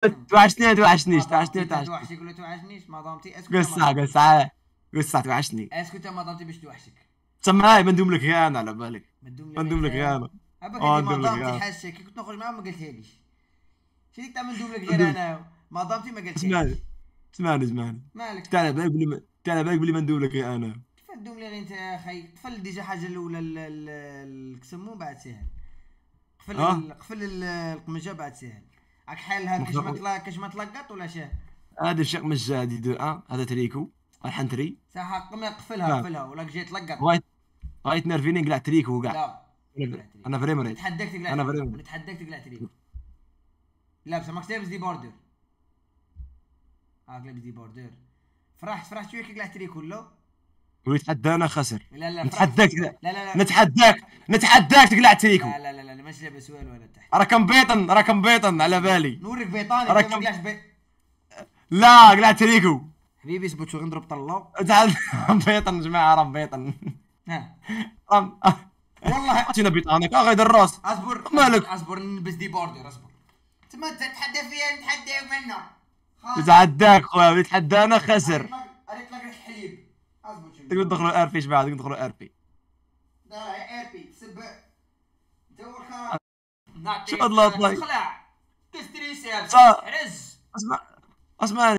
توحشني توحشنيش توحشني توحشني. توحشك ولا توحشنيش مدامتي اسكو قول الصح قول الصح قول الصح توحشني. اسكو انت مدامتي باش توحشك. تسمى هاي بندوم لك غير انا على بالك. مدوم لي بندوم لك غير غير انا. ابا قال اه لي ندوم لك مدامتي غير انا. حاشة كي كنت نخرج معاهم ما قلتهاليش. شريك تاع مندوب لك غير بندوم. انا مدامتي ما قلتهاليش. اسمعني اسمعني. مالك؟ تعال بالك بلي تعال بالك بلي مندوم لك غير انا. كيف تدوم لي غير انت يا اخي؟ قفل ديجا حاجه الاولى الكسمو بعد سهل. قفل اه القمجه بعد سهل. راك حالها كاش ما تلقط ولا شاه؟ هذا الشق مش جادي هذا تريكو الحنتري. صح قفلها لا قفلها ولا جاي تلقط. غايت نرفيني قلع تريكو وقع. لا تقلع تريكو. انا فري مريض. نتحداك تقلع انا فري تريكو مريض. نتحداك تقلع تريكو. لابس ماكش لابس دي بوردر. لابس دي بوردر. فرحت شويه كي قلعت تريكو لا. ويتحدانا خسر. لا لا فرحت. نتحداك تقلع. لا لا لا نتحداك تقلع تريكو. لا ماشي لابس والو انا تحت. راكم بيطن على بالي. نورك بيطاني ما راكم. قلعش لا قلع تريكو. حبيبي اثبت شو غنضرب طلو. بيطن جماعه راه بيطن. ها رام. والله عطينا بيطانك غير الراس. اصبر مالك. اصبر نلبس دي بوردر اصبر. تما تتحدى فيا نتحداك منه. يتحداك خويا يتحدانا خسر. اريك لك الحليب. اصبر شوف. تقدر تدخلوا ار بي بعد تقدر تدخلوا ار بي. لا ار بي تسب. انت هو الخرا. نعطيك شو الله طيب. خلع. تستري ساب. صح. رز. اسمع.